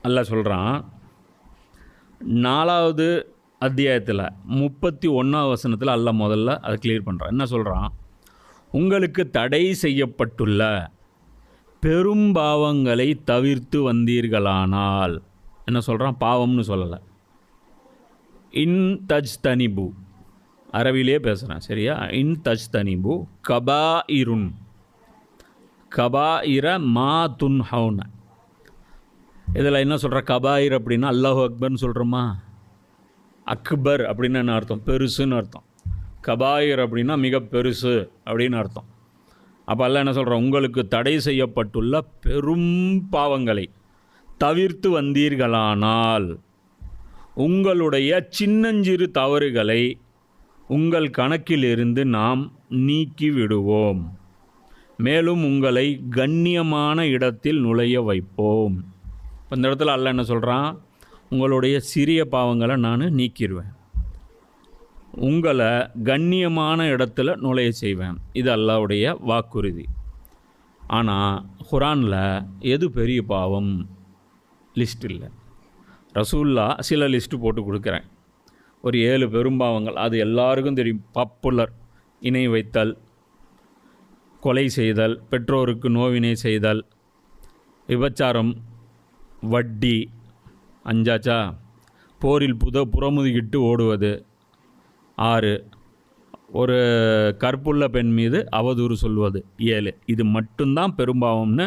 அல்லாஹ் சொல்கிறான், 4வது அத்தியாயத்தில் 31வது வசனத்தில் அல்லாஹ் முதல்ல அதை கிளியர் பண்ணுறான். என்ன சொல்கிறான்? உங்களுக்கு தடை செய்யப்பட்டுள்ள பெரும் பாவங்களை தவிர்த்து வந்தீர்களானால், என்ன சொல்கிறான்? பாவம்னு சொல்லலை, இன் தஜ் தனிபு, அரபிலே பேசுகிறேன் சரியா? இன் தஜ் தனிபு கபாஇருன், கபாயிர மா துன் ஹவுன. இதில் என்ன சொல்கிற? கபாயிர் அப்படின்னா அல்லாஹு அக்பர்னு சொல்கிறோமா? அக்பர் அப்படின்னு என்ன அர்த்தம்? பெருசுன்னு அர்த்தம். கபாயிர் அப்படின்னா மிக பெருசு அப்படின்னு அர்த்தம். அப்போ அல்ல என்ன சொல்கிறோம்? உங்களுக்கு தடை செய்யப்பட்டுள்ள பெரும் பாவங்களை தவிர்த்து வந்தீர்களானால் உங்களுடைய சின்னஞ்சிறு தவறுகளை உங்கள் கணக்கிலிருந்து நாம் நீக்கி விடுவோம், மேலும் உங்களை கண்ணியமான இடத்தில் நுழைய வைப்போம். இப்போ இந்த இடத்துல அல்ல என்ன சொல்கிறான்? உங்களுடைய சிறிய பாவங்களை நான் நீக்கிடுவேன், உங்களை கண்ணியமான இடத்துல நுழைய செய்வேன். இது அல்லாஹ்வுடைய வாக்குறுதி. ஆனால் குர்ஆனில் எது பெரிய பாவம் லிஸ்ட் இல்லை. ரசூல்லா சில லிஸ்ட்டு போட்டு கொடுக்குறேன், ஒரு 7 பெரும்பாவங்கள். அது எல்லாருக்கும் தெரியும். பாப்புலர்: இணை வைத்தல், கொலை செய்தல், பெற்றோருக்கு நோவினை செய்தல், விபச்சாரம், வட்டி, 5ஆச்சா, போரில் புறமுதுகிட்டு ஓடுவது, 6, ஒரு கற்புள்ள பெண் மீது அவதூறு சொல்வது, 7. இது மட்டும்தான் பெரும்பாவம்னு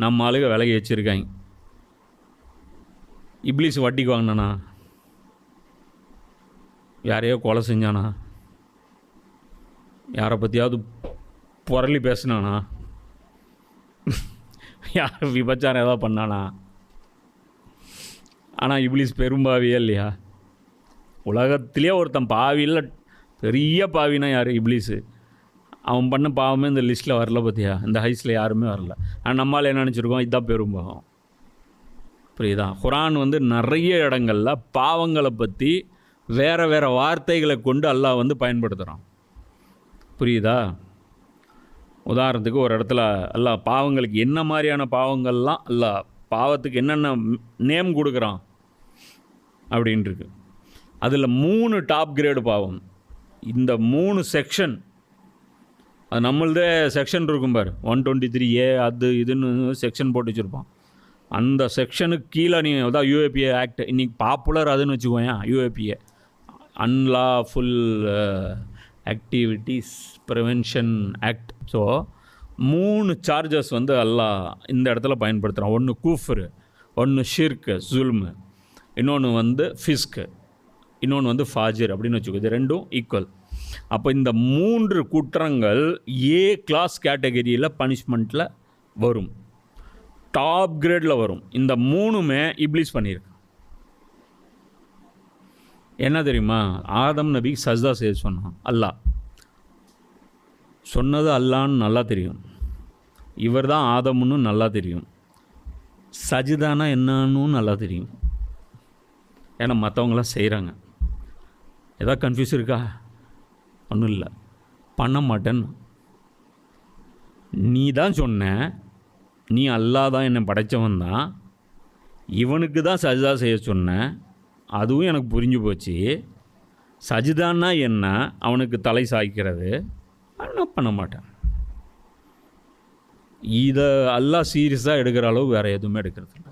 நம்ம ஆளுக விலகி வச்சுருக்காங்க. இப்லீஸ் வட்டிக்கு வாங்கினானா? யாரையோ கொலை செஞ்சானா? யாரை பற்றியாவது புரளி பேசினானா? யார் விபச்சாரம் ஏதாவது பண்ணானா? ஆனால் இப்லீஸ் பெரும்பாவியே இல்லையா? உலகத்திலே ஒருத்தன் பாவியில் பெரிய பாவினா யார்? இப்லீஸு. அவன் பண்ண பாவமே இந்த லிஸ்ட்டில் வரல. பார்த்தியா? இந்த ஹைஸில் யாருமே வரல. ஆனால் நம்மளால் என்ன நினச்சிருக்கோம்? இதுதான் பெரும்பாவம். புரியுதா? குர்ஆன் நிறைய இடங்களில் பாவங்களை பற்றி வேறு வேறு வார்த்தைகளை கொண்டு அல்லாஹ் பயன்படுத்துகிறான். புரியுதா? உதாரணத்துக்கு ஒரு இடத்துல அல்லாஹ் பாவங்களுக்கு என்ன மாதிரியான பாவங்கள்லாம், அல்லாஹ் பாவத்துக்கு என்னென்ன நேம் கொடுக்குறான் அப்படின்ட்டுருக்கு. அதில் 3 டாப் கிரேடு பாவம். இந்த 3 செக்ஷன், அது நம்மளதே செக்ஷன் இருக்கும் பார், 123A அது இதுன்னு செக்ஷன் போட்டு வச்சுருப்பான். அந்த செக்ஷனுக்கு கீழே நீ அதான் UAPA ஆக்ட், இன்றைக்கி பாப்புலர் அதுன்னு வச்சுக்கோங்க. UAPA, unlawful activities prevention act. So 3 charges அல்லாஹ் இந்த இடத்துல பயன்படுத்துகிறான். ஒன்று கூஃப்ரு, ஒன்று ஷிர்க்கு ஜுல்மு, இன்னொன்று ஃபிஸ்க்கு, இன்னொன்று ஃபாஜிர் அப்படின்னு வச்சுக்கோ. இது ரெண்டும் ஈக்குவல். அப்போ இந்த 3 குற்றங்கள் A கிளாஸ் கேட்டகரியில் பனிஷ்மெண்ட்டில் வரும், டாப் கிரேடில் வரும். இந்த 3மே இப்லீஸ் பண்ணியிருக்கு. என்ன தெரியுமா? ஆதம் நபிக்கு சஜ்தா செய்ய சொன்னான் அல்லாஹ். சொன்னது அல்லான்னு நல்லா தெரியும், இவர் தான் ஆதம்னு நல்லா தெரியும், சஜிதானா என்னன்னு நல்லா தெரியும். ஏன்னா மற்றவங்களாம் செய்கிறாங்க. ஏதாவது கன்ஃபியூஸ் இருக்கா? ஒன்றும் இல்லை, பண்ண மாட்டேன்னு நீ தான் சொன்ன. நீ அல்லாஹ் தான் என்னை படைத்தவன் தான், இவனுக்கு தான் சஜிதா செய்ய சொன்னேன். அதுவும் எனக்கு புரிஞ்சு போச்சு. சஜிதான்னா என்ன? அவனுக்கு தலை சாய்க்கிறது. நான் பண்ண மாட்டேன். இதை அல்லாஹ் சீரியஸாக எடுக்கிற அளவு வேறு எதுவுமே எடுக்கிறது இல்லை.